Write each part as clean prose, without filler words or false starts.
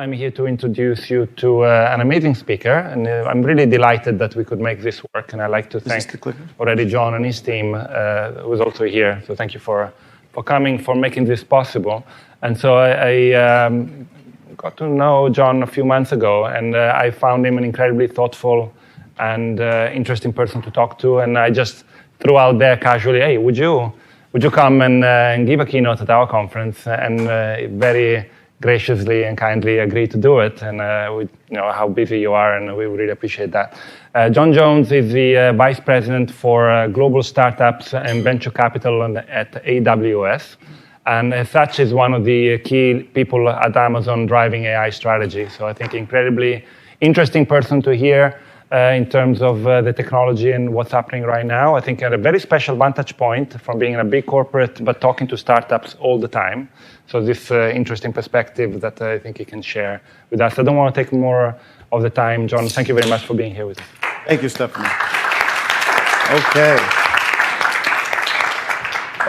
I'm here to introduce you to an amazing speaker, and I'm really delighted that we could make this work. And I'd like to thank already John and his team, who is also here. So thank you for coming, for making this possible. And so I got to know John a few months ago, and I found him an incredibly thoughtful and interesting person to talk to. And I just threw out there casually, "Hey, would you come and give a keynote at our conference?" And very graciously and kindly agreed to do it. And we know how busy you are, and we really appreciate that. John Jones is the Vice President for Global Startups and Venture Capital at AWS. And as such is one of the key people at Amazon driving AI strategy. So I think incredibly interesting person to hear in terms of the technology and what's happening right now. I think at a very special vantage point from being in a big corporate, but talking to startups all the time. So this interesting perspective that I think he can share with us. I don't want to take more of the time. John, thank you very much for being here with us. Thank you, Stefano.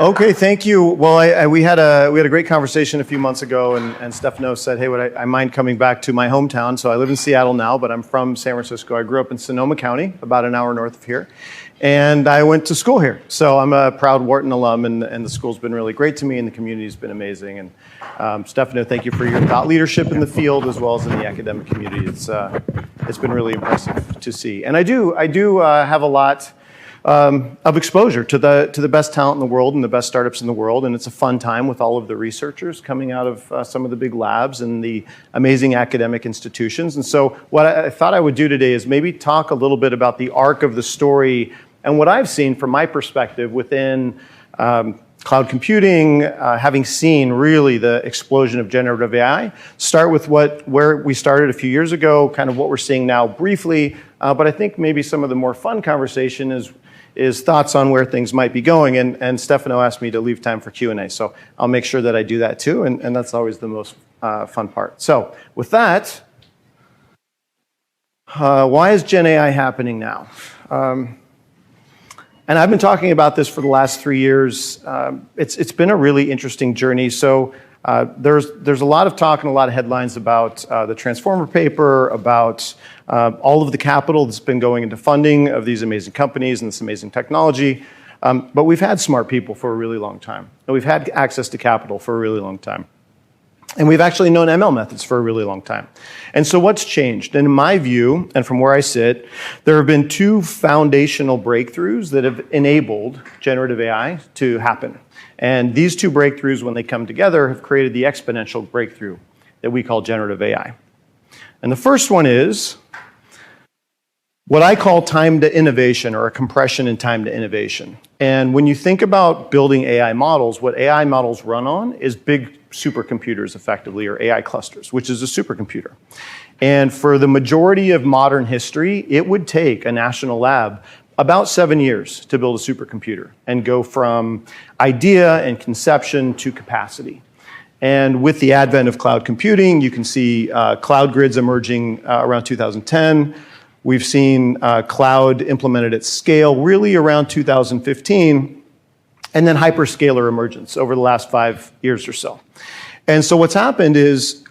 Okay, thank you. Well, we had a great conversation a few months ago, and Stefano said, "Hey, would I mind coming back to my hometown?" So I live in Seattle now, but I'm from San Francisco. I grew up in Sonoma County, about an hour north of here, and I went to school here. So I'm a proud Wharton alum, and the school's been really great to me, and the community's been amazing. And Stefano, thank you for your thought leadership in the field as well as in the academic community. It's been really impressive to see, and I do have a lot of exposure to the best talent in the world and the best startups in the world, and it's a fun time with all of the researchers coming out of some of the big labs and the amazing academic institutions. And so what I thought I would do today is maybe talk a little bit about the arc of the story and what I've seen from my perspective within cloud computing, having seen really the explosion of generative AI. Start with where we started a few years ago, kind of what we're seeing now briefly, but I think maybe some of the more fun conversation is thoughts on where things might be going. And Stefano asked me to leave time for Q&A, so I'll make sure that I do that too, and that's always the most fun part. So with that, why is Gen AI happening now? And I've been talking about this for the last 3 years. It's been a really interesting journey. So there's a lot of talk and a lot of headlines about the Transformer paper, about all of the capital that's been going into funding of these amazing companies and this amazing technology. But we've had smart people for a really long time. And we've had access to capital for a really long time. And we've actually known ML methods for a really long time. And so what's changed? And in my view, and from where I sit, there have been two foundational breakthroughs that have enabled generative AI to happen. And these two breakthroughs, when they come together, have created the exponential breakthrough that we call generative AI. And the first one is what I call time to innovation, or a compression in time to innovation. And when you think about building AI models, what AI models run on is big supercomputers, effectively, or AI clusters, which is a supercomputer. And for the majority of modern history, it would take a national lab about 7 years to build a supercomputer and go from idea and conception to capacity. And with the advent of cloud computing, you can see cloud grids emerging around 2010. We've seen cloud implemented at scale really around 2015, and then hyperscaler emergence over the last 5 years or so. And so what's happened is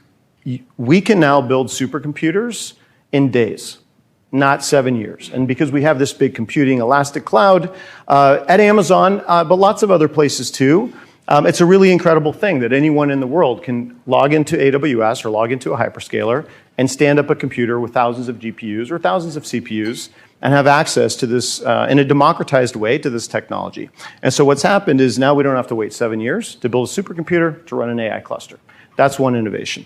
we can now build supercomputers in days, not 7 years. And because we have this big computing elastic cloud at Amazon, but lots of other places too, it's a really incredible thing that anyone in the world can log into AWS or log into a hyperscaler and stand up a computer with thousands of GPUs or thousands of CPUs and have access to this in a democratized way to this technology. And so what's happened is now we don't have to wait 7 years to build a supercomputer to run an AI cluster. That's one innovation.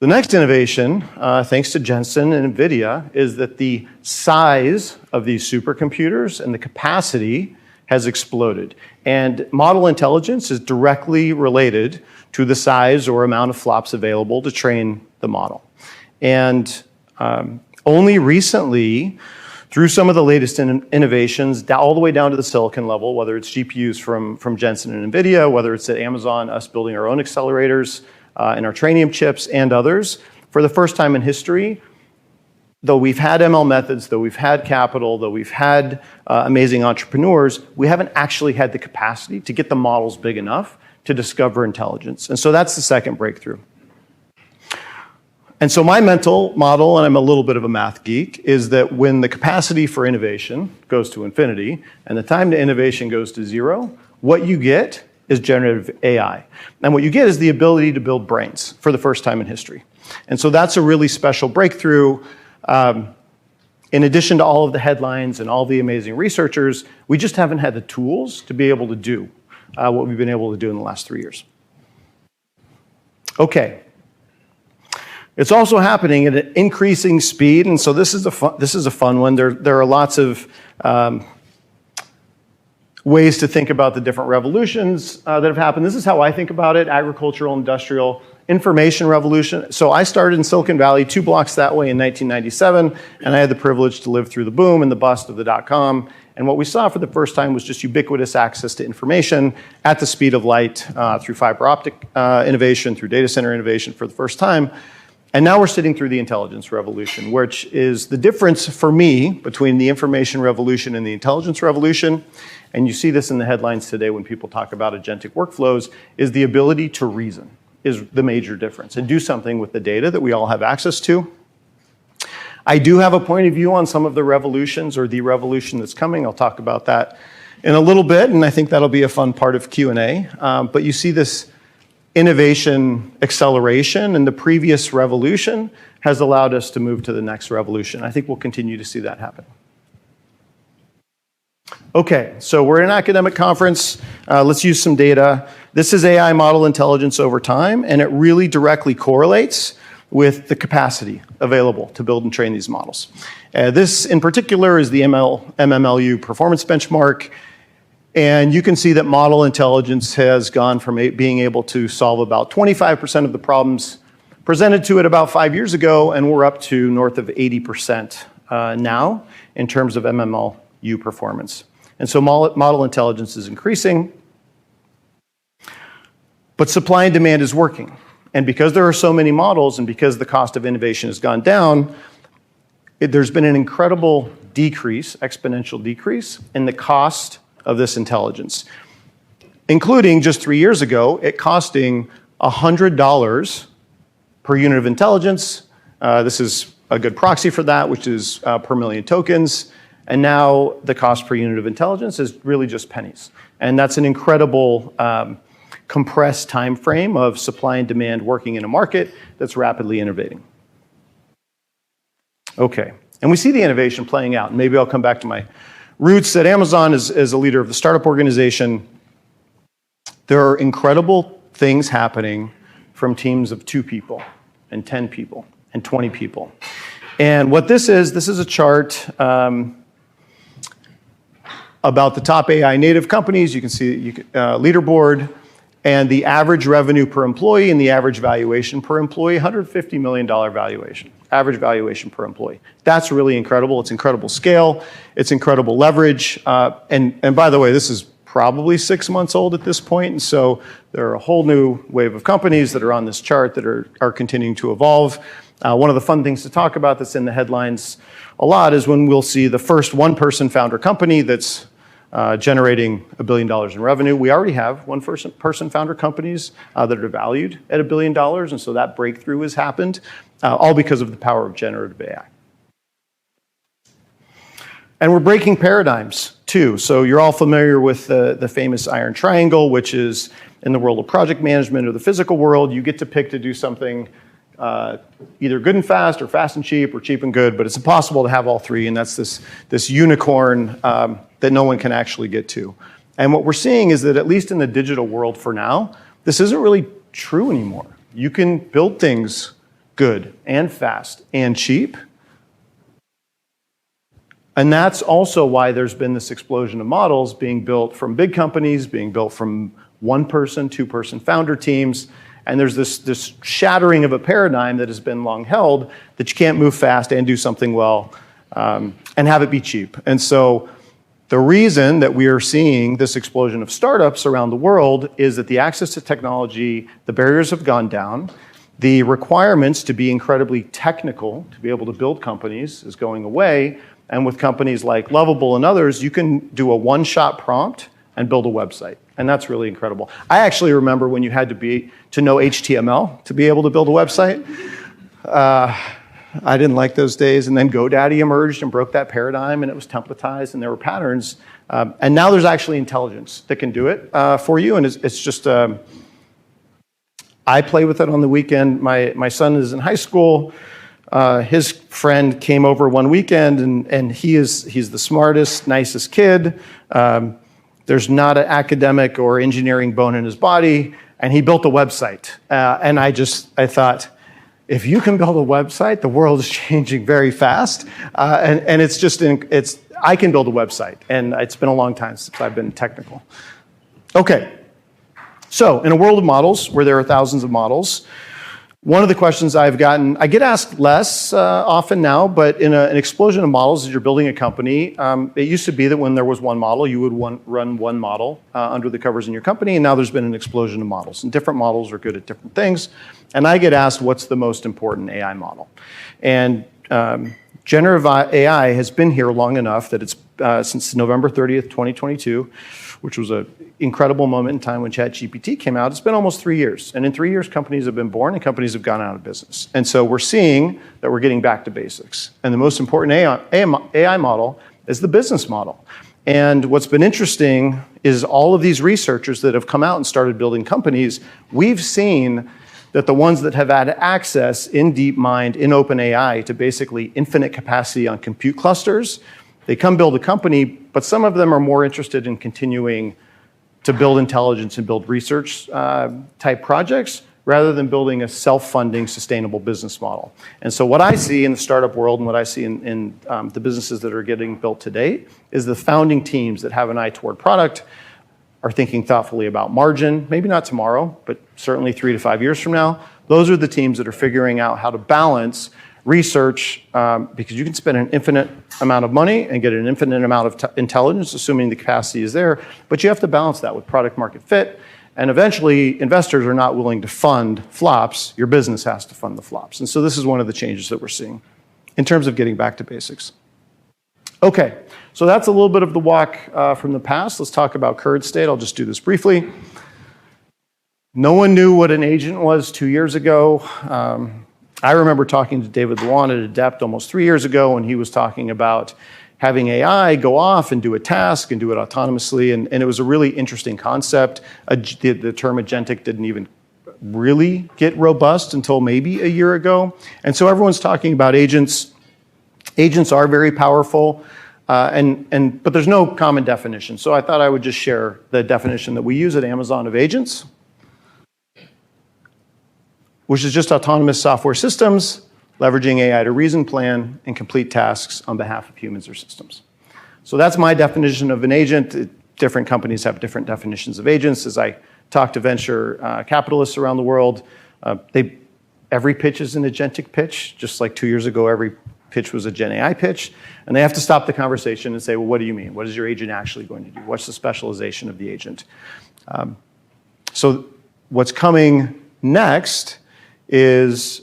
The next innovation, thanks to Jensen and NVIDIA, is that the size of these supercomputers and the capacity has exploded. And model intelligence is directly related to the size or amount of flops available to train the model. And only recently, through some of the latest innovations, all the way down to the silicon level, whether it's GPUs from Jensen and NVIDIA, whether it's at Amazon, us building our own accelerators and our Trainium chips and others, for the first time in history, though we've had ML methods, though we've had capital, though we've had amazing entrepreneurs, we haven't actually had the capacity to get the models big enough to discover intelligence. And so that's the second breakthrough. And so my mental model, and I'm a little bit of a math geek, is that when the capacity for innovation goes to infinity and the time to innovation goes to zero, what you get is generative AI. And what you get is the ability to build brains for the first time in history. And so that's a really special breakthrough. In addition to all of the headlines and all the amazing researchers, we just haven't had the tools to be able to do what we've been able to do in the last 3 years. Okay. It's also happening at an increasing speed, and so this is a fun one. There are lots of ways to think about the different revolutions that have happened. This is how I think about it: agricultural, industrial, information revolution. So I started in Silicon Valley, 2 blocks that way in 1997, and I had the privilege to live through the boom and the bust of the dot-com. And what we saw for the first time was just ubiquitous access to information at the speed of light through fiber optic innovation, through data center innovation for the first time. And now we're sitting through the intelligence revolution, which is the difference for me between the information revolution and the intelligence revolution. And you see this in the headlines today when people talk about agentic workflows, is the ability to reason is the major difference and do something with the data that we all have access to. I do have a point of view on some of the revolutions or the revolution that's coming. I'll talk about that in a little bit, and I think that'll be a fun part of Q&A. But you see this innovation acceleration, and the previous revolution has allowed us to move to the next revolution. I think we'll continue to see that happen. Okay, so we're in an academic conference. Let's use some data. This is AI model intelligence over time, and it really directly correlates with the capacity available to build and train these models. This in particular is the MMLU performance benchmark. And you can see that model intelligence has gone from being able to solve about 25% of the problems presented to it about 5 years ago, and we're up to north of 80% now in terms of MMLU performance. And so model intelligence is increasing, but supply and demand is working. And because there are so many models and because the cost of innovation has gone down, there's been an incredible decrease, exponential decrease, in the cost of this intelligence, including just 3 years ago, it costing $100 per unit of intelligence. This is a good proxy for that, which is per million tokens. And now the cost per unit of intelligence is really just pennies. And that's an incredible compressed time frame of supply and demand working in a market that's rapidly innovating. Okay, and we see the innovation playing out. And maybe I'll come back to my roots at Amazon as a leader of the startup organization. There are incredible things happening from teams of 2 people and 10 people and 20 people. And what this is a chart about the top AI native companies. You can see leaderboard and the average revenue per employee and the average valuation per employee, $150 million valuation. Average valuation per employee. That's really incredible. It's incredible scale. It's incredible leverage. And by the way, this is probably 6 months old at this point. And so there are a whole new wave of companies that are on this chart that are continuing to evolve. One of the fun things to talk about that's in the headlines a lot is when we'll see the first one-person founder company that's generating $1 billion in revenue. We already have one-person founder companies that are valued at $1 billion. And so that breakthrough has happened. All because of the power of generative AI. And we're breaking paradigms, too. So you're all familiar with the famous iron triangle, which is in the world of project management or the physical world. You get to pick to do something either good and fast or fast and cheap or cheap and good, but it's impossible to have all 3, and that's this unicorn that no one can actually get to. And what we're seeing is that at least in the digital world for now, this isn't really true anymore. You can build things good and fast and cheap. And that's also why there's been this explosion of models being built from big companies, being built from 1-person, 2-person founder teams. And there's this shattering of a paradigm that has been long held that you can't move fast and do something well and have it be cheap. And so the reason that we are seeing this explosion of startups around the world is that the access to technology, the barriers have gone down. The requirements to be incredibly technical, to be able to build companies, is going away. And with companies like Lovable and others, you can do a one-shot prompt and build a website. And that's really incredible. I actually remember when you had to know HTML to be able to build a website. I didn't like those days. And then GoDaddy emerged and broke that paradigm, and it was templatized, and there were patterns. And now there's actually intelligence that can do it for you, and it's just, I play with it on the weekend. My son is in high school. His friend came over one weekend, and he's the smartest, nicest kid. There's not an academic or engineering bone in his body, and he built a website. And I thought, if you can build a website, the world is changing very fast. And I can build a website, and it's been a long time since I've been technical. Okay, so in a world of models, where there are thousands of models, one of the questions I've gotten, I get asked less often now, but in an explosion of models as you're building a company, it used to be that when there was one model, you would run one model under the covers in your company, and now there's been an explosion of models, and different models are good at different things. And I get asked, what's the most important AI model? And generative AI has been here long enough that it's since November 30th, 2022, which was an incredible moment in time when ChatGPT came out. It's been almost 3 years. And in 3 years, companies have been born and companies have gone out of business. And so we're seeing that we're getting back to basics. And the most important AI model is the business model. And what's been interesting is all of these researchers that have come out and started building companies, we've seen that the ones that have had access in DeepMind, in OpenAI, to basically infinite capacity on compute clusters, they come build a company, but some of them are more interested in continuing to build intelligence and build research type projects rather than building a self-funding, sustainable business model. And so what I see in the startup world and what I see in the businesses that are getting built today is the founding teams that have an eye toward product are thinking thoughtfully about margin, maybe not tomorrow, but certainly 3 to 5 years from now. Those are the teams that are figuring out how to balance research, because you can spend an infinite amount of money and get an infinite amount of intelligence, assuming the capacity is there, but you have to balance that with product market fit. And eventually, investors are not willing to fund flops. Your business has to fund the flops. And so this is one of the changes that we're seeing in terms of getting back to basics. Okay, so that's a little bit of the walk from the past. Let's talk about current state. I'll just do this briefly. No one knew what an agent was 2 years ago. I remember talking to David Luan at Adept almost 3 years ago, when he was talking about having AI go off and do a task and do it autonomously, and it was a really interesting concept. The term agentic didn't even really get robust until maybe a year ago. And so everyone's talking about agents. Agents are very powerful, but there's no common definition. So I thought I would just share the definition that we use at Amazon of agents, which is just autonomous software systems leveraging AI to reason, plan, and complete tasks on behalf of humans or systems. So that's my definition of an agent. Different companies have different definitions of agents. As I talk to venture capitalists around the world, every pitch is an agentic pitch, just like 2 years ago, every pitch was a Gen AI pitch. And they have to stop the conversation and say, well, what do you mean? What is your agent actually going to do? What's the specialization of the agent? So what's coming next is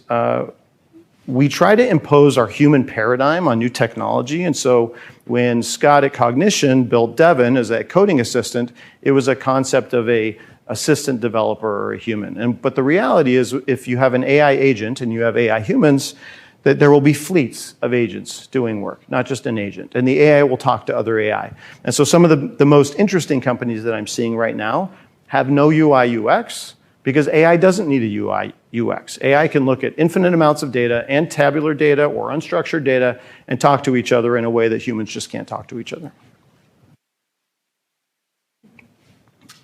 we try to impose our human paradigm on new technology. And so when Scott at Cognition built Devin as a coding assistant, it was a concept of a assistant developer or a human. But the reality is, if you have an AI agent and you have AI humans, that there will be fleets of agents doing work, not just an agent. And the AI will talk to other AI. And so some of the most interesting companies that I'm seeing right now have no UI UX, because AI doesn't need a UI UX. AI can look at infinite amounts of data and tabular data or unstructured data and talk to each other in a way that humans just can't talk to each other.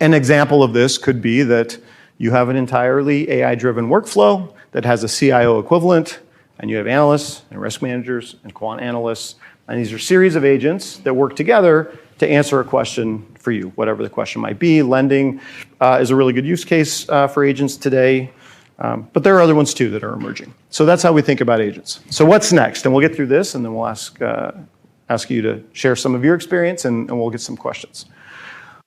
An example of this could be that you have an entirely AI-driven workflow that has a CIO equivalent, and you have analysts and risk managers and quant analysts, and these are a series of agents that work together to answer a question for you, whatever the question might be. Lending is a really good use case for agents today, but there are other ones too that are emerging. So that's how we think about agents. So what's next? And we'll get through this, and then we'll ask you to share some of your experience, and we'll get some questions.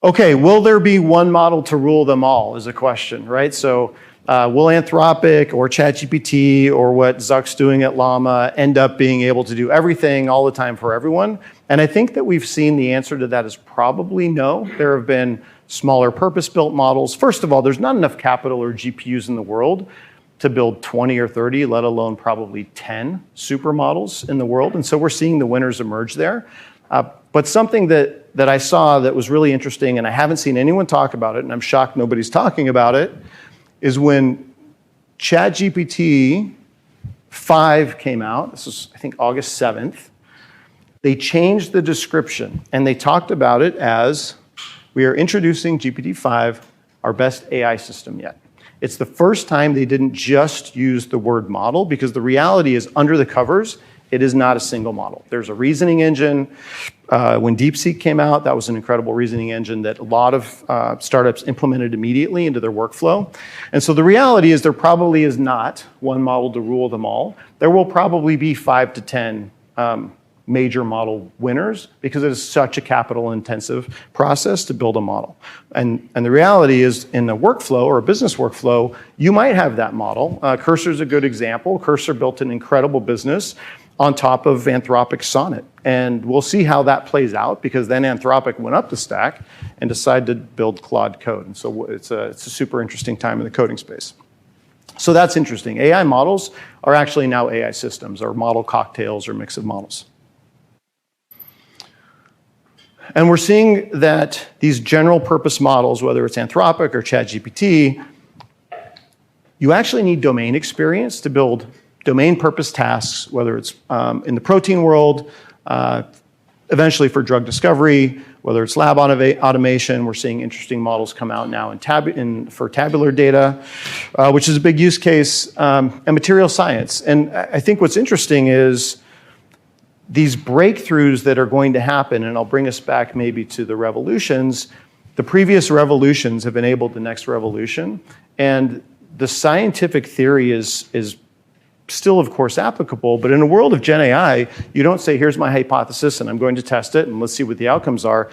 Okay, will there be one model to rule them all is a question, right? So will Anthropic or ChatGPT or what Zuck's doing at Llama end up being able to do everything all the time for everyone? And I think that we've seen the answer to that is probably no. There have been smaller purpose-built models. First of all, there's not enough capital or GPUs in the world to build 20 or 30, let alone probably 10 supermodels in the world. And so we're seeing the winners emerge there. But something that I saw that was really interesting, and I haven't seen anyone talk about it, and I'm shocked nobody's talking about it, is when ChatGPT 5 came out, this was, I think, August 7th, they changed the description, and they talked about it as, we are introducing GPT-5, our best AI system yet. It's the first time they didn't just use the word model, because the reality is, under the covers, it is not a single model. There's a reasoning engine. When DeepSeek came out, that was an incredible reasoning engine that a lot of startups implemented immediately into their workflow. And so the reality is there probably is not one model to rule them all. There will probably be 5 to 10 major model winners, because it is such a capital-intensive process to build a model. And the reality is, in a workflow or a business workflow, you might have that model. Cursor's a good example. Cursor built an incredible business on top of Anthropic's Sonnet. And we'll see how that plays out, because then Anthropic went up the stack and decided to build Claude Code. And so it's a super interesting time in the coding space. So that's interesting. AI models are actually now AI systems, or model cocktails, or mix of models. And we're seeing that these general purpose models, whether it's Anthropic or ChatGPT, you actually need domain experience to build domain purpose tasks, whether it's in the protein world, eventually for drug discovery, whether it's lab automation. We're seeing interesting models come out now for tabular data, which is a big use case, and material science. And I think what's interesting is these breakthroughs that are going to happen, and I'll bring us back maybe to the revolutions. The previous revolutions have enabled the next revolution, and the scientific theory is still, of course, applicable, but in a world of Gen AI, you don't say, here's my hypothesis, and I'm going to test it, and let's see what the outcomes are.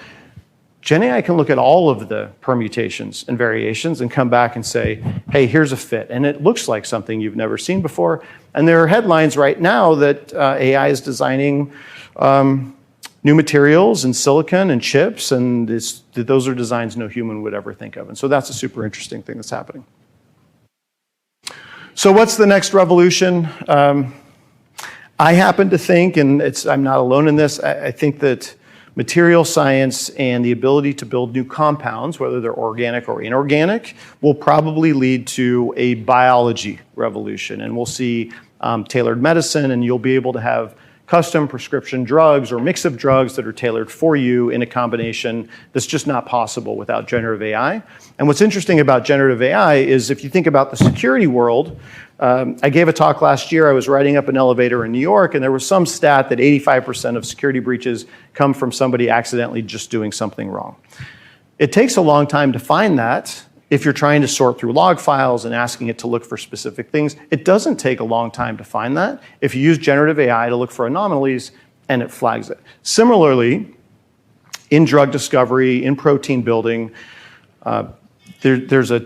Gen AI can look at all of the permutations and variations and come back and say, hey, here's a fit, and it looks like something you've never seen before. And there are headlines right now that AI is designing new materials and silicon and chips, and those are designs no human would ever think of. And so that's a super interesting thing that's happening. So what's the next revolution? I happen to think, and I'm not alone in this, I think that material science and the ability to build new compounds, whether they're organic or inorganic, will probably lead to a biology revolution. And we'll see tailored medicine, and you'll be able to have custom prescription drugs or mix of drugs that are tailored for you in a combination that's just not possible without generative AI. And what's interesting about generative AI is, if you think about the security world, I gave a talk last year. I was riding up an elevator in New York, and there was some stat that 85% of security breaches come from somebody accidentally just doing something wrong. It takes a long time to find that. If you're trying to sort through log files and asking it to look for specific things, it doesn't take a long time to find that if you use generative AI to look for anomalies and it flags it. Similarly, in drug discovery, in protein building, there's a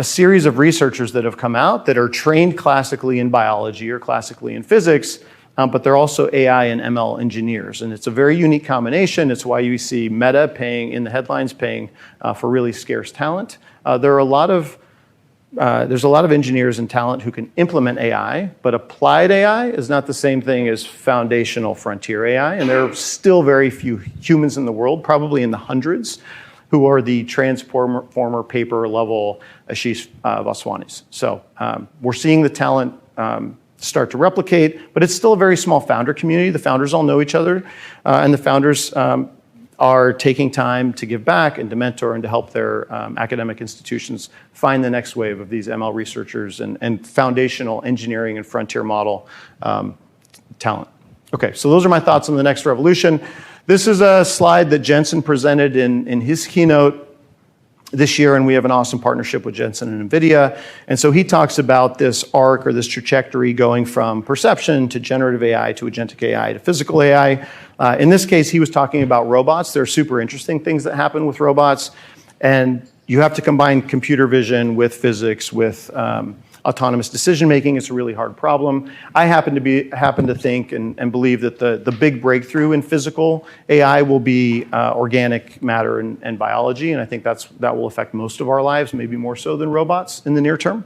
series of researchers that have come out that are trained classically in biology or classically in physics, but they're also AI and ML engineers. And it's a very unique combination. It's why you see Meta paying, in the headlines, paying for really scarce talent. There's a lot of engineers and talent who can implement AI, but applied AI is not the same thing as foundational frontier AI. And there are still very few humans in the world, probably in the hundreds, who are the transformer paper level Ashish Vaswanis. So we're seeing the talent start to replicate, but it's still a very small founder community. The founders all know each other, and the founders are taking time to give back and to mentor and to help their academic institutions find the next wave of these ML researchers and foundational engineering and frontier model talent. Okay, so those are my thoughts on the next revolution. This is a slide that Jensen presented in his keynote this year, and we have an awesome partnership with Jensen and NVIDIA. And so he talks about this arc, or this trajectory, going from perception to generative AI to agentic AI to physical AI. In this case, he was talking about robots. There are super interesting things that happen with robots, and you have to combine computer vision with physics, with autonomous decision-making. It's a really hard problem. I happen to think and believe that the big breakthrough in physical AI will be organic matter and biology, and I think that will affect most of our lives, maybe more so than robots in the near term.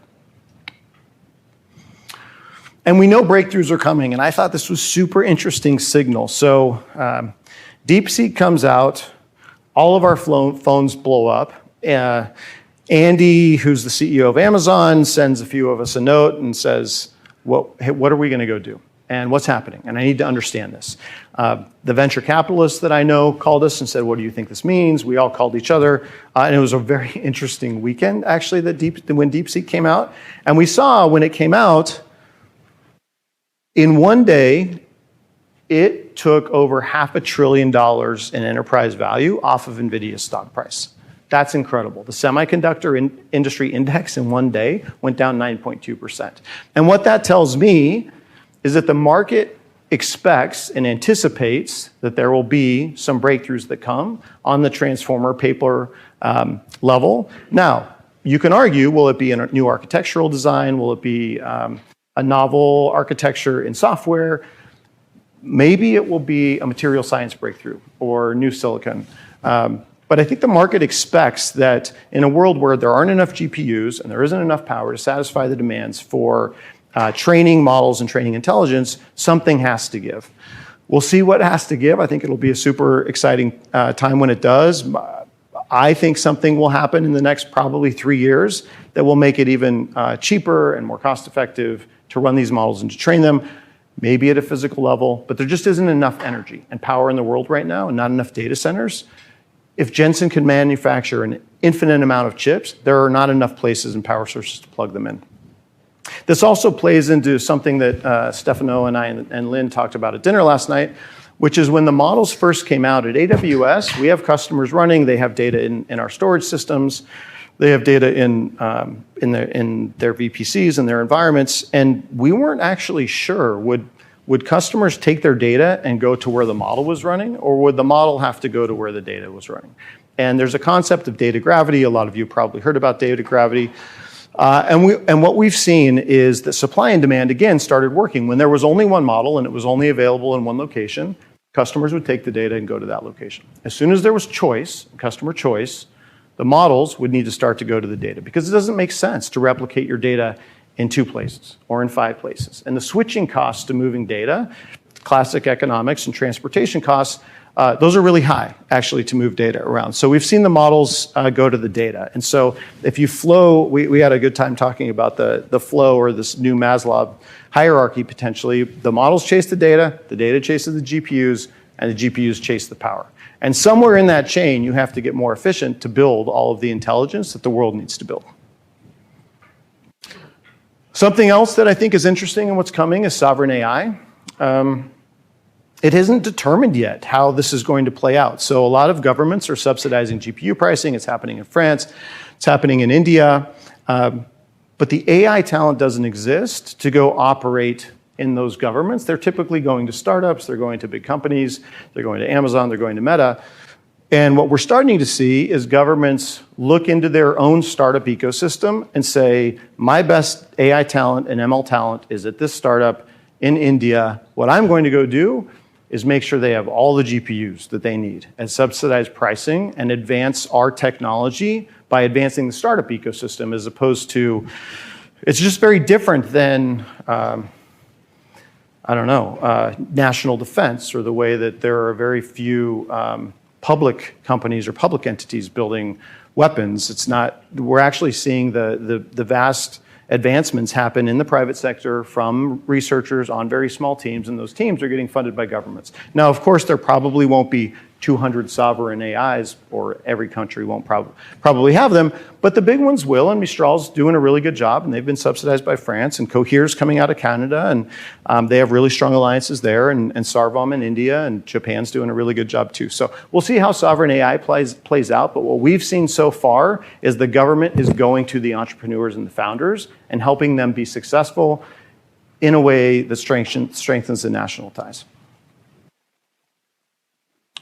And we know breakthroughs are coming, and I thought this was super interesting signal. So DeepSeek comes out, all of our phones blow up. Andy, who's the CEO of Amazon, sends a few of us a note and says, hey, what are we going to go do? And what's happening? And I need to understand this. The venture capitalists that I know called us and said, what do you think this means? We all called each other. And it was a very interesting weekend, actually, when DeepSeek came out. And we saw when it came out, in one day, it took over $500 billion in enterprise value off of NVIDIA's stock price. That's incredible. The semiconductor industry index in one day went down 9.2%. And what that tells me is that the market expects and anticipates that there will be some breakthroughs that come on the transformer paper level. Now, you can argue, will it be a new architectural design? Will it be a novel architecture in software? Maybe it will be a material science breakthrough or new silicon. But I think the market expects that in a world where there aren't enough GPUs and there isn't enough power to satisfy the demands for training models and training intelligence, something has to give. We'll see what has to give. I think it'll be a super exciting time when it does. I think something will happen in the next probably 3 years that will make it even cheaper and more cost-effective to run these models and to train them, maybe at a physical level, but there just isn't enough energy and power in the world right now and not enough data centers. If Jensen can manufacture an infinite amount of chips, there are not enough places and power sources to plug them in. This also plays into something that Stefano and I and Lynn talked about at dinner last night, which is when the models first came out at AWS, we have customers running, they have data in our storage systems, they have data in their VPCs and their environments, and we weren't actually sure, would customers take their data and go to where the model was running, or would the model have to go to where the data was running? And there's a concept of data gravity. A lot of you probably heard about data gravity. And what we've seen is that supply and demand, again, started working. When there was only one model and it was only available in one location, customers would take the data and go to that location. As soon as there was choice, customer choice, the models would need to start to go to the data, because it doesn't make sense to replicate your data in 2 places or in 5 places. And the switching costs to moving data, classic economics and transportation costs, those are really high, actually, to move data around. So we've seen the models go to the data. And so if you flow, we had a good time talking about the flow, or this new Maslow hierarchy, potentially. The models chase the data chases the GPUs, and the GPUs chase the power. And somewhere in that chain, you have to get more efficient to build all of the intelligence that the world needs to build. Something else that I think is interesting in what's coming is sovereign AI. It isn't determined yet how this is going to play out. So a lot of governments are subsidizing GPU pricing. It's happening in France. It's happening in India. But the AI talent doesn't exist to go operate in those governments. They're typically going to startups. They're going to big companies. They're going to Amazon. They're going to Meta. And what we're starting to see is governments look into their own startup ecosystem and say, my best AI talent and ML talent is at this startup in India. What I'm going to go do is make sure they have all the GPUs that they need and subsidize pricing and advance our technology by advancing the startup ecosystem, as opposed to, it's just very different than, national defense, or the way that there are very few public companies or public entities building weapons. It's not, we're actually seeing the vast advancements happen in the private sector from researchers on very small teams, and those teams are getting funded by governments. Now, of course, there probably won't be 200 sovereign AIs, or every country won't probably have them, but the big ones will, and Mistral's doing a really good job, and they've been subsidized by France, and Cohere's coming out of Canada, and they have really strong alliances there, and Sarvam in India, and Japan's doing a really good job too. So we'll see how sovereign AI plays out, but what we've seen so far is the government is going to the entrepreneurs and the founders and helping them be successful in a way that strengthens the national ties.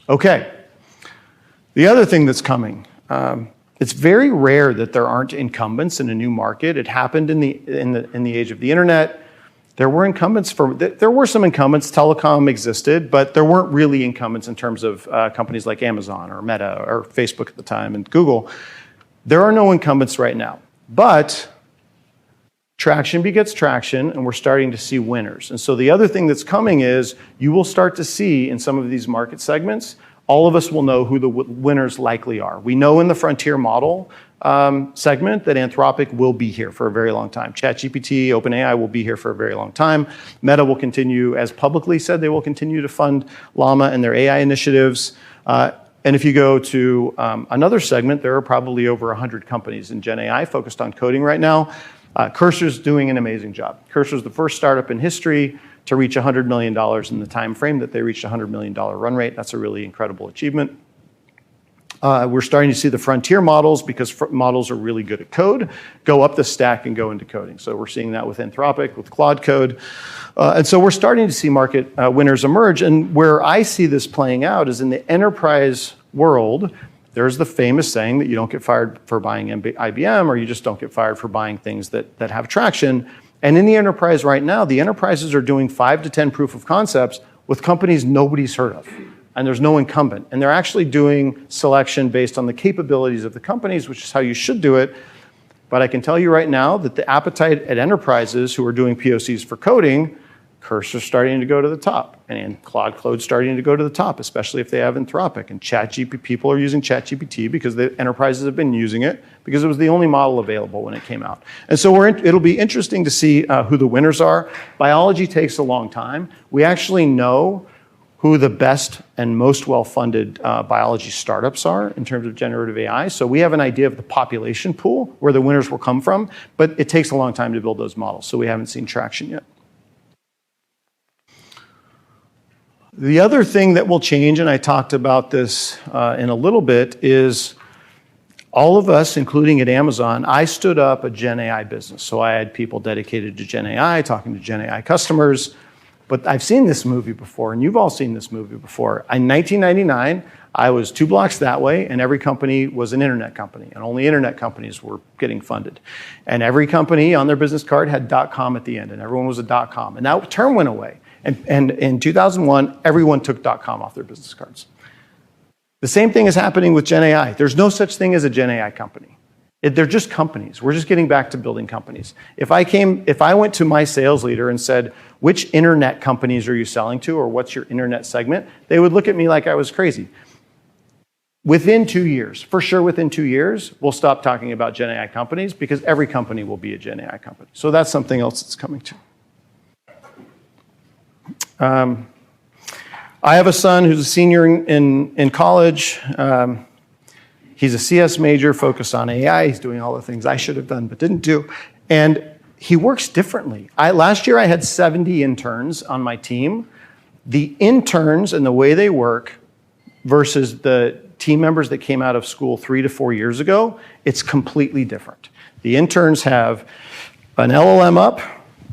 Okay, the other thing that's coming, it's very rare that there aren't incumbents in a new market. It happened in the age of the internet. There were some incumbents. Telecom existed, but there weren't really incumbents in terms of companies like Amazon or Meta or Facebook at the time and Google. There are no incumbents right now, but traction begets traction, and we're starting to see winners. And so the other thing that's coming is you will start to see in some of these market segments, all of us will know who the winners likely are. We know in the frontier model segment that Anthropic will be here for a very long time. ChatGPT, OpenAI will be here for a very long time. Meta will continue, as publicly said, they will continue to fund Llama and their AI initiatives. And if you go to another segment, there are probably over 100 companies in Gen AI focused on coding right now. Cursor's doing an amazing job. Cursor's the first startup in history to reach $100 million in the time frame that they reached a $100 million run rate. That's a really incredible achievement. We're starting to see the frontier models, because models are really good at code, go up the stack and go into coding. So we're seeing that with Anthropic, with Claude Code. And so we're starting to see market winners emerge. And where I see this playing out is in the enterprise world. There's the famous saying that you don't get fired for buying IBM, or you just don't get fired for buying things that have traction. And in the enterprise right now, the enterprises are doing 5 to 10 proof of concepts with companies nobody's heard of. And there's no incumbent. And they're actually doing selection based on the capabilities of the companies, which is how you should do it. But I can tell you right now that the appetite at enterprises who are doing POCs for coding, Cursor's starting to go to the top, and Claude Code's starting to go to the top, especially if they have Anthropic. And ChatGPT, people are using ChatGPT because the enterprises have been using it because it was the only model available when it came out. And so it'll be interesting to see who the winners are. Biology takes a long time. We actually know who the best and most well-funded biology startups are in terms of generative AI. So we have an idea of the population pool where the winners will come from, but it takes a long time to build those models, so we haven't seen traction yet. The other thing that will change, and I talked about this in a little bit, is all of us, including at Amazon, I stood up a Gen AI business. So I had people dedicated to Gen AI, talking to Gen AI customers. But I've seen this movie before, and you've all seen this movie before. In 1999, I was 2 blocks that way, and every company was an internet company, and only internet companies were getting funded. And every company on their business card had .com at the end, and everyone was a .com. And that term went away. And in 2001, everyone took .com off their business cards. The same thing is happening with Gen AI. There's no such thing as a Gen AI company. They're just companies. We're just getting back to building companies. If I went to my sales leader and said, which internet companies are you selling to, or what's your internet segment, they would look at me like I was crazy. Within 2 years, for sure within 2 years, we'll stop talking about Gen AI companies because every company will be a Gen AI company. So that's something else that's coming too. I have a son who's a senior in college. He's a CS major focused on AI. He's doing all the things I should have done but didn't do. And he works differently. Last year I had 70 interns on my team. The interns and the way they work versus the team members that came out of school 3 to 4 years ago, it's completely different. The interns have an LLM up.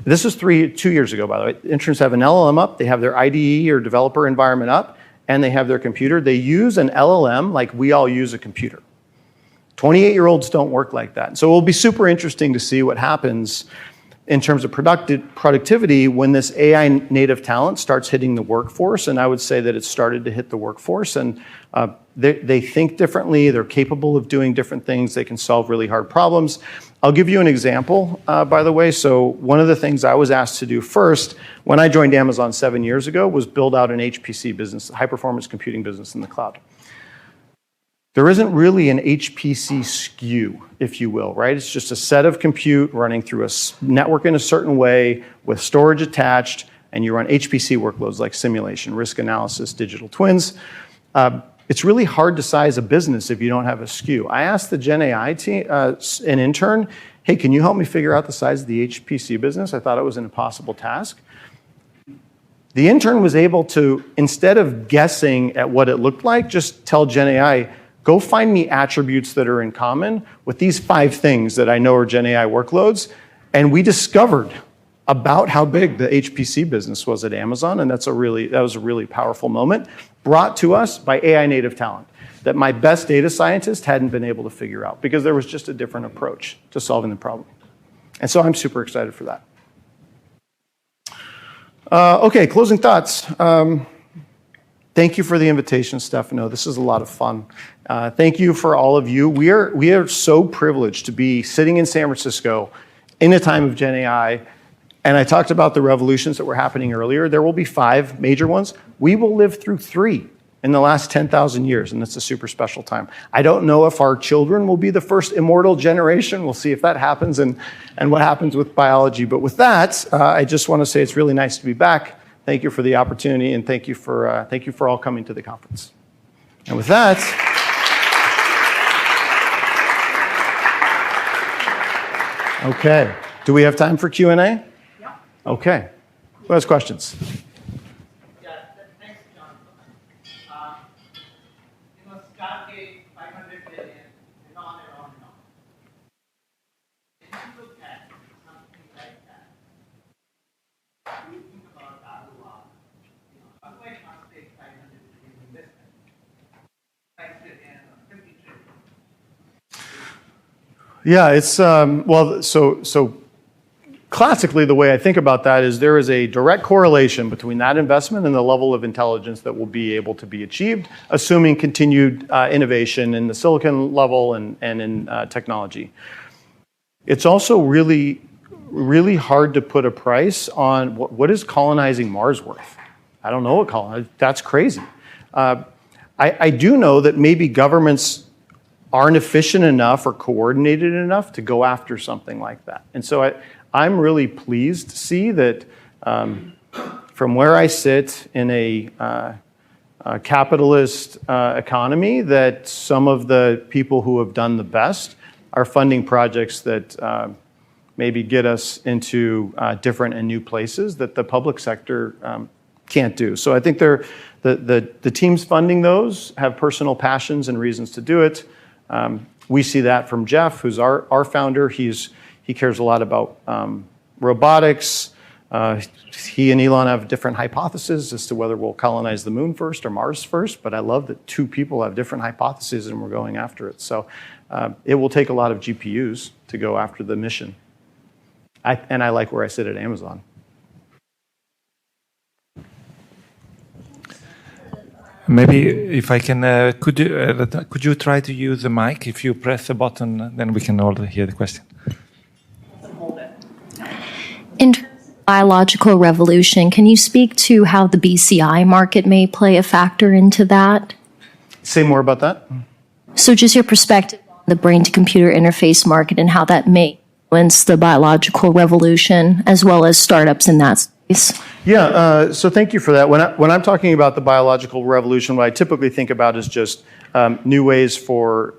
This is 2 years ago, by the way. Interns have an LLM up. They have their IDE or developer environment up, and they have their computer. They use an LLM like we all use a computer. 28-year-olds don't work like that. So it'll be super interesting to see what happens in terms of productivity when this AI native talent starts hitting the workforce. And I would say that it's started to hit the workforce. And they think differently. They're capable of doing different things. They can solve really hard problems. I'll give you an example, by the way. So one of the things I was asked to do first when I joined Amazon 7 years ago was build out an HPC business, high-performance computing business in the cloud. There isn't really an HPC SKU, if you will, right? It's just a set of compute running through a network in a certain way with storage attached, and you run HPC workloads like simulation, risk analysis, digital twins. It's really hard to size a business if you don't have a SKU. I asked the Gen AI team, an intern, hey, can you help me figure out the size of the HPC business? I thought it was an impossible task. The intern was able to, instead of guessing at what it looked like, just tell Gen AI, go find me attributes that are in common with these 5 things that I know are Gen AI workloads. And we discovered about how big the HPC business was at Amazon, and that was a really powerful moment, brought to us by AI native talent that my best data scientist hadn't been able to figure out because there was just a different approach to solving the problem. And so I'm super excited for that. Okay, closing thoughts. Thank you for the invitation, Stefano. This is a lot of fun. Thank you for all of you. We are so privileged to be sitting in San Francisco in a time of Gen AI. And I talked about the revolutions that were happening earlier. There will be 5 major ones. We will live through 3 in the last 10,000 years, and it's a super special time. I don't know if our children will be the first immortal generation. We'll see if that happens and what happens with biology. But with that, I just want to say it's really nice to be back. Thank you for the opportunity, and thank you for all coming to the conference. And with that, okay. Do we have time for Q&A? Yeah. Okay. Who has questions? Yeah, thanks, John. Stargate, 500 billion, and on and on and on. When you look at something like that, do you think about ROI? How do I translate 500 billion investment? 5 trillion or 50 trillion? Yeah, it's well, so classically, the way I think about that is there is a direct correlation between that investment and the level of intelligence that will be able to be achieved, assuming continued innovation in the silicon level and in technology. It's also really, really hard to put a price on what is colonizing Mars worth. I don't know what colonizing. That's crazy. I do know that maybe governments aren't efficient enough or coordinated enough to go after something like that. And so I'm really pleased to see that from where I sit in a capitalist economy, that some of the people who have done the best are funding projects that maybe get us into different and new places that the public sector can't do. So I think the teams funding those have personal passions and reasons to do it. We see that from Jeff, who's our founder. He cares a lot about robotics. He and Elon have different hypotheses as to whether we'll colonize the moon first or Mars first, but I love that 2 people have different hypotheses and we're going after it. So it will take a lot of GPUs to go after the mission. And I like where I sit at Amazon. Maybe if I can, could you try to use the mic? If you press the button, then we can all hear the question. In terms of biological revolution, can you speak to how the BCI market may play a factor into that? Say more about that. So just your perspective on the brain-to-computer interface market and how that may influence the biological revolution, as well as startups in that space. Yeah, so thank you for that. When I'm talking about the biological revolution, what I typically think about is just new ways for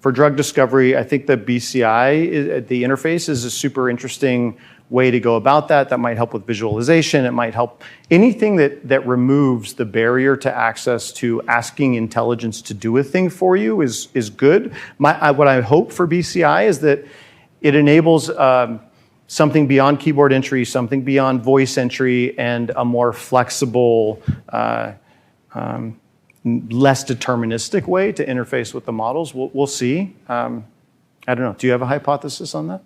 drug discovery. I think the BCI, the interface, is a super interesting way to go about that. That might help with visualization. It might help anything that removes the barrier to access to asking intelligence to do a thing for you is good. What I hope for BCI is that it enables something beyond keyboard entry, something beyond voice entry, and a more flexible, less deterministic way to interface with the models. We'll see. I don't know. Do you have a hypothesis on that?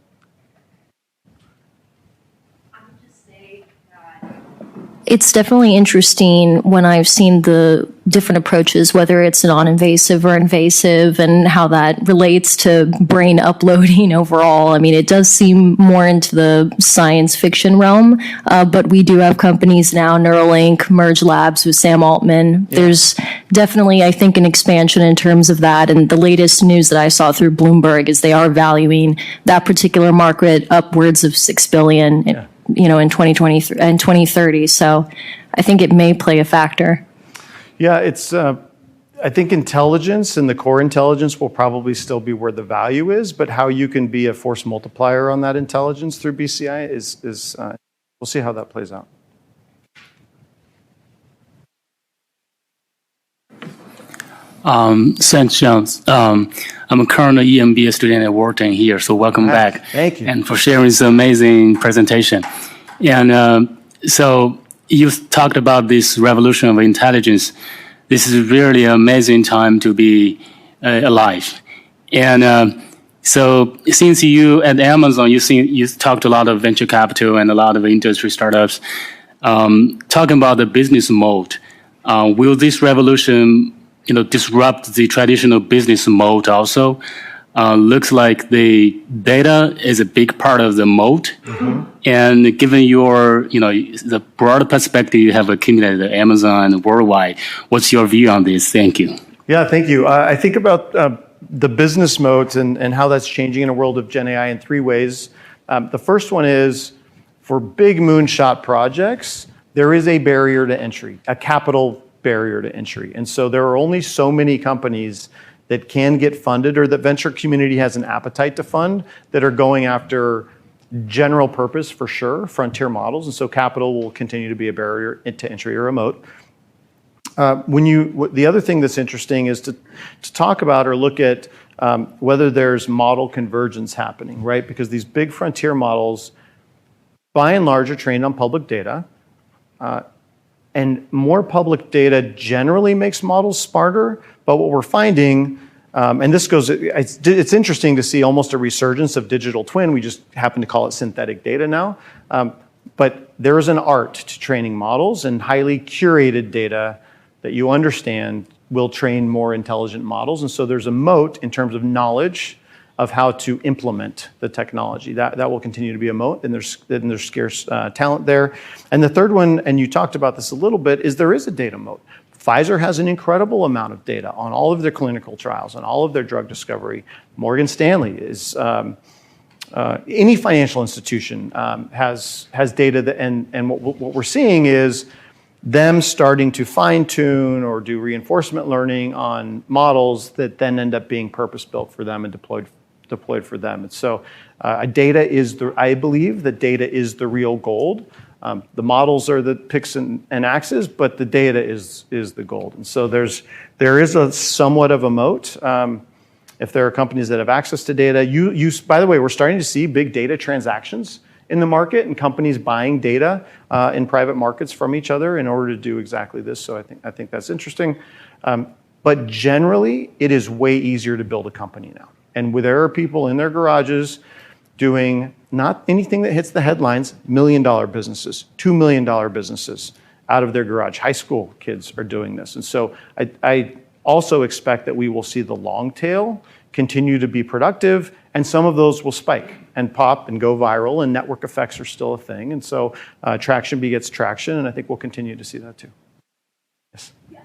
It's definitely interesting when I've seen the different approaches, whether it's non-invasive or invasive, and how that relates to brain uploading overall. I mean, it does seem more into the science fiction realm, but we do have companies now, Neuralink, Merge Labs with Sam Altman. Yeah. There's definitely, I think, an expansion in terms of that. And the latest news that I saw through Bloomberg is they are valuing that particular market upwards of $6 billion. Yeah. In 2023 and 2030. So I think it may play a factor. Yeah, it's. I think intelligence and the core intelligence will probably still be where the value is, but how you can be a force multiplier on that intelligence through BCI is we'll see how that plays out. Thanks, John. I'm a current EMBA student at Wharton here, so welcome back. Thank you. And for sharing this amazing presentation. And so you talked about this revolution of intelligence. This is really an amazing time to be alive. And so since you at Amazon, you talked a lot of venture capital and a lot of industry startups. Talking about the business mode, will this revolution disrupt the traditional business mode also? looks like the data is a big part of the moat. And given your, the broad perspective you have accumulated at Amazon worldwide, what's your view on this? Thank you. Yeah, thank you. I think about the business modes and how that's changing in a world of Gen AI in three ways. The first one is for big moonshot projects, there is a barrier to entry, a capital barrier to entry. And so there are only so many companies that can get funded or that venture community has an appetite to fund that are going after general purpose, for sure, frontier models. And so capital will continue to be a barrier to entry or a moat. The other thing that's interesting is to talk about or look at whether there's model convergence happening, right? Because these big frontier models, by and large, are trained on public data. And more public data generally makes models smarter. But what we're finding, and this goes, it's interesting to see almost a resurgence of digital twin. We just happen to call it synthetic data now. But there is an art to training models, and highly curated data that you understand will train more intelligent models. And so there's a moat in terms of knowledge of how to implement the technology. That will continue to be a moat, and there's scarce talent there. And the third one, and you talked about this a little bit, is there is a data moat. Pfizer has an incredible amount of data on all of their clinical trials, on all of their drug discovery. Morgan Stanley is, any financial institution has data that, and what we're seeing is them starting to fine-tune or do reinforcement learning on models that then end up being purpose-built for them and deployed for them. And so I believe that data is the real gold. The models are the picks and axes, but the data is the gold. And so there is a somewhat of a moat. If there are companies that have access to data, by the way, we're starting to see big data transactions in the market and companies buying data in private markets from each other in order to do exactly this. So I think that's interesting. But generally, it is way easier to build a company now. And there are people in their garages doing not anything that hits the headlines, $1 million businesses, $2 million businesses out of their garage. High school kids are doing this. And so I also expect that we will see the long tail continue to be productive, and some of those will spike and pop and go viral, and network effects are still a thing. And so traction begets traction, and I think we'll continue to see that too. Yes? Yeah,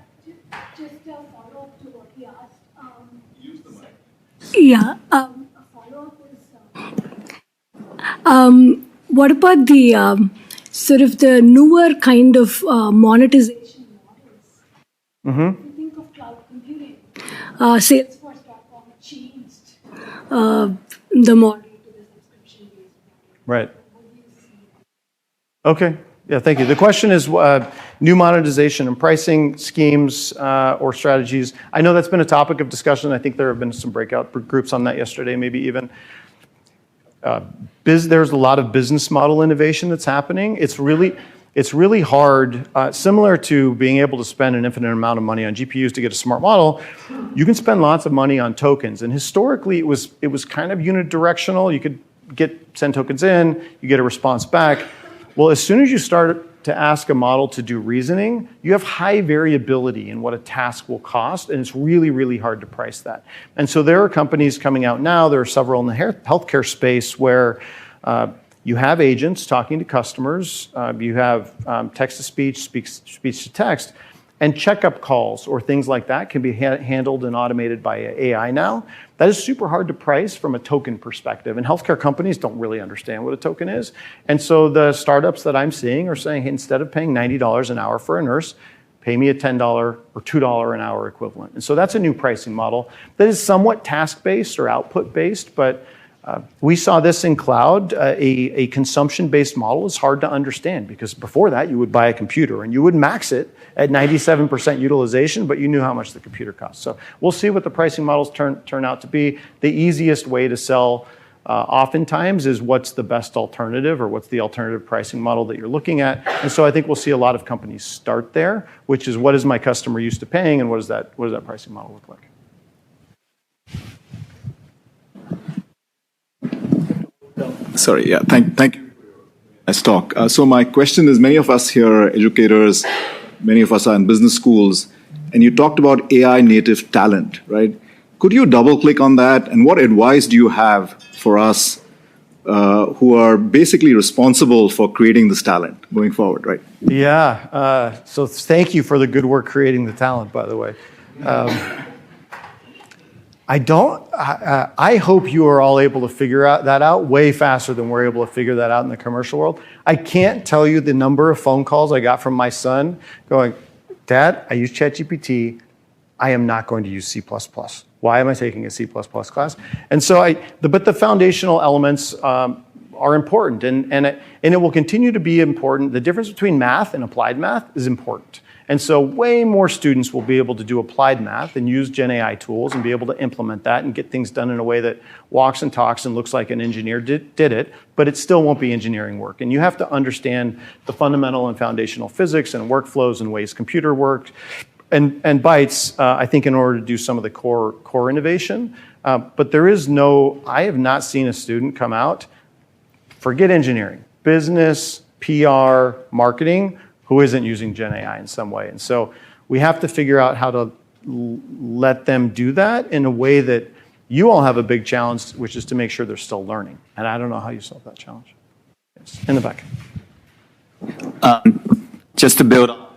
just a follow-up to what he asked. Use the mic. Yeah, a follow-up is, what about the sort of the newer kind of monetization models? If you think of cloud computing, Salesforce.com changed the model to the subscription-based model. Right. Okay. Yeah, thank you. The question is new monetization and pricing schemes or strategies. I know that's been a topic of discussion. I think there have been some breakout groups on that yesterday, maybe even. There's a lot of business model innovation that's happening. It's really hard, similar to being able to spend an infinite amount of money on GPUs to get a smart model. You can spend lots of money on tokens. And historically, it was kind of unidirectional. You could send tokens in, you get a response back. Well, as soon as you start to ask a model to do reasoning, you have high variability in what a task will cost, and it's really, really hard to price that. And so there are companies coming out now, there are several in the healthcare space where you have agents talking to customers, you have text-to-speech, speech-to-text, and checkup calls or things like that can be handled and automated by AI now. That is super hard to price from a token perspective, and healthcare companies don't really understand what a token is. And so the startups that I'm seeing are saying, hey, instead of paying $90 an hour for a nurse, pay me a $10 or $2 an hour equivalent. And so that's a new pricing model that is somewhat task-based or output-based, but we saw this in cloud. A consumption-based model is hard to understand because before that you would buy a computer and you would max it at 97% utilization, but you knew how much the computer cost. So we'll see what the pricing models turn out to be. The easiest way to sell oftentimes is what's the best alternative or what's the alternative pricing model that you're looking at. And so I think we'll see a lot of companies start there, which is what is my customer used to paying and what does that pricing model look like? Sorry, yeah, thank you. Nice talk. So my question is, many of us here are educators, many of us are in business schools, and you talked about AI native talent, right? Could you double click on that? And what advice do you have for us who are basically responsible for creating this talent going forward, right? Yeah. So thank you for the good work creating the talent, by the way. I hope you are all able to figure that out way faster than we're able to figure that out in the commercial world. I can't tell you the number of phone calls I got from my son going, Dad, I use ChatGPT. I am not going to use C++. Why am I taking a C++ class? And so but the foundational elements are important, and it will continue to be important. The difference between math and applied math is important. And so way more students will be able to do applied math and use Gen AI tools and be able to implement that and get things done in a way that walks and talks and looks like an engineer did it, but it still won't be engineering work. And you have to understand the fundamental and foundational physics and workflows and ways computer work and bytes, I think, in order to do some of the core innovation. But I have not seen a student come out, forget engineering, business, PR, marketing, who isn't using Gen AI in some way. And so we have to figure out how to let them do that in a way that you all have a big challenge, which is to make sure they're still learning. And I don't know how you solve that challenge. Yes. In the back. Just to build on that.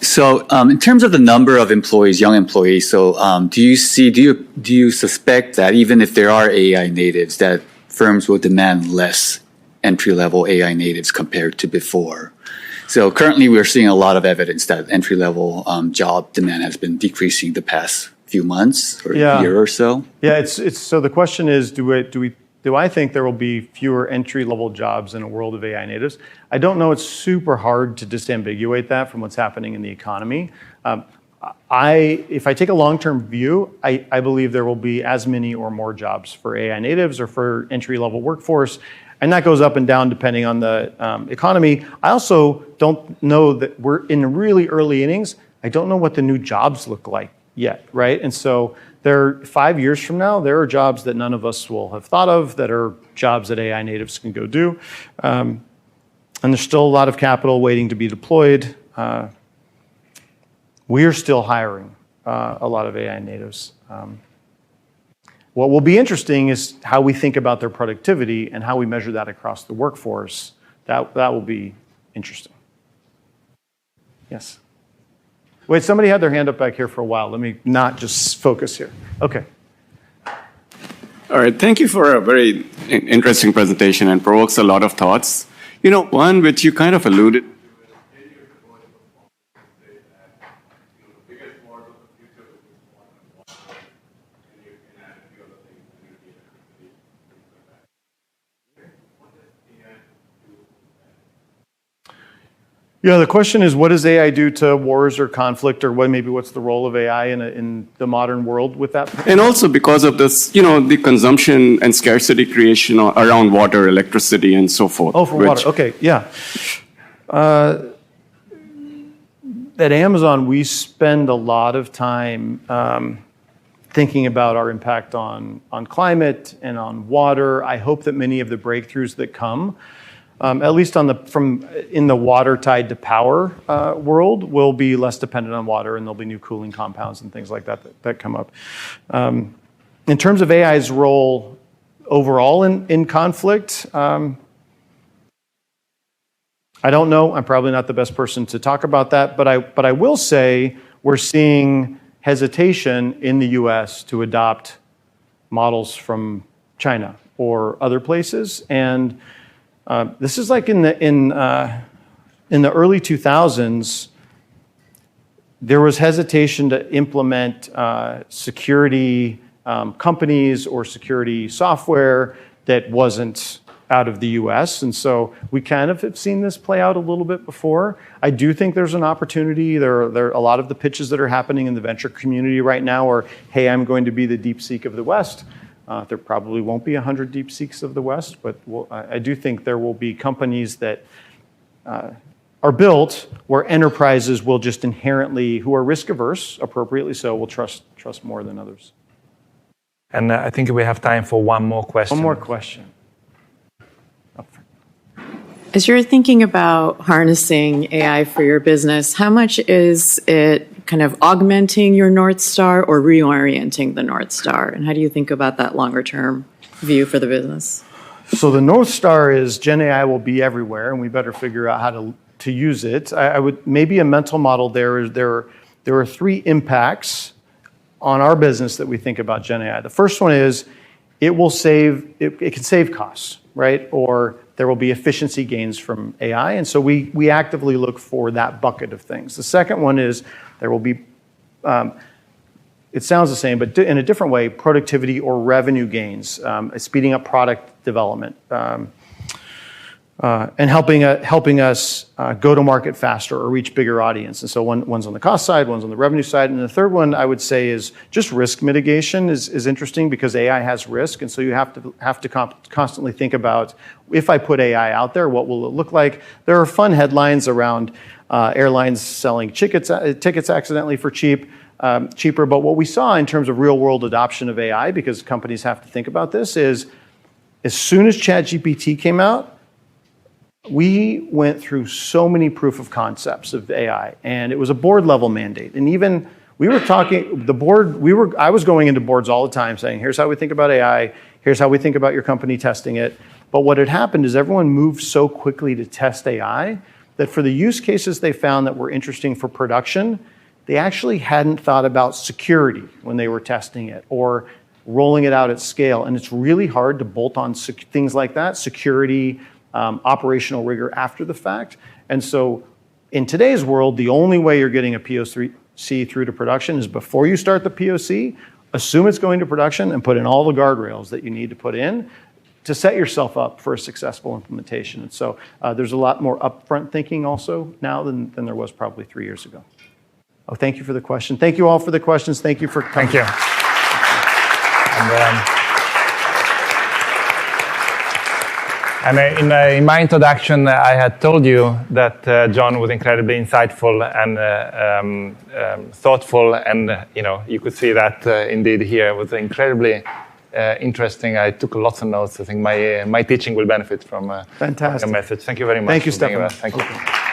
So in terms of the number of employees, young employees, so do you suspect that even if there are AI natives, that firms will demand less entry-level AI natives compared to before? So currently we're seeing a lot of evidence that entry-level job demand has been decreasing the past few months or year or so. Yeah, so the question is, do I think there will be fewer entry-level jobs in a world of AI natives? I don't know. It's super hard to disambiguate that from what's happening in the economy. If I take a long-term view, I believe there will be as many or more jobs for AI natives or for entry-level workforce. And that goes up and down depending on the economy. I also don't know that we're in really early innings. I don't know what the new jobs look like yet, right? And so 5 years from now, there are jobs that none of us will have thought of that are jobs that AI natives can go do. And there's still a lot of capital waiting to be deployed. We're still hiring a lot of AI natives. What will be interesting is how we think about their productivity and how we measure that across the workforce. That will be interesting. Yes. Wait, somebody had their hand up back here for a while. Let me not just focus here. Okay. All right. Thank you for a very interesting presentation and provokes a lot of thoughts. One which you kind of alluded to. Yeah, the question is, what does AI do to wars or conflict, or what's the role of AI in the modern world with that? And also because of this, the consumption and scarcity creation around water, electricity, and so forth. Oh, for water. Okay, yeah. At Amazon, we spend a lot of time thinking about our impact on climate and on water. I hope that many of the breakthroughs that come, at least in the water tied to power world, will be less dependent on water, and there'll be new cooling compounds and things like that come up. In terms of AI's role overall in conflict, I don't know. I'm probably not the best person to talk about that, but I will say we're seeing hesitation in the U.S. to adopt models from China or other places, and this is like in the early 2000s. There was hesitation to implement security companies or security software that wasn't out of the US. And so we kind of have seen this play out a little bit before. I do think there's an opportunity. There are a lot of the pitches that are happening in the venture community right now are, hey, I'm going to be the DeepSeek of the West. There probably won't be 100 DeepSeeks of the West, but I do think there will be companies that are built where enterprises will just inherently, who are risk averse, appropriately so, will trust more than others. And I think we have time for one more question. One more question. As you're thinking about harnessing AI for your business, how much is it kind of augmenting your North Star or reorienting the North Star? And how do you think about that longer term view for the business? So the North Star is Gen AI will be everywhere, and we better figure out how to use it. I would maybe a mental model there is there are three impacts on our business that we think about Gen AI. The first one is it can save costs, right? Or there will be efficiency gains from AI, and so we actively look for that bucket of things. The second one is there will be, it sounds the same, but in a different way, productivity or revenue gains, speeding up product development, and helping us go to market faster or reach bigger audience. And so one's on the cost side, one's on the revenue side, and the third one I would say is just risk mitigation is interesting because AI has risk, and so you have to constantly think about if I put AI out there, what will it look like? There are fun headlines around airlines selling tickets accidentally for cheaper, but what we saw in terms of real world adoption of AI, because companies have to think about this, is as soon as ChatGPT came out, we went through so many proof of concepts of AI, and it was a board level mandate. And even we were talking, I was going into boards all the time saying, here's how we think about AI, here's how we think about your company testing it. But what had happened is everyone moved so quickly to test AI that for the use cases they found that were interesting for production, they actually hadn't thought about security when they were testing it or rolling it out at scale. And it's really hard to bolt on things like that, security, operational rigor after the fact. And so in today's world, the only way you're getting a POC through to production is before you start the POC, assume it's going to production and put in all the guardrails that you need to put in to set yourself up for a successful implementation. And so there's a lot more upfront thinking also now than there was probably 3 years ago. Oh, thank you for the question. Thank you all for the questions. Thank you for coming. Thank you. And in my introduction, I had told you that John was incredibly insightful and thoughtful, and you could see that indeed here. It was incredibly interesting. I took lots of notes. I think my teaching will benefit from your message. Thank you very much. Thank you, Stefano. Thank you.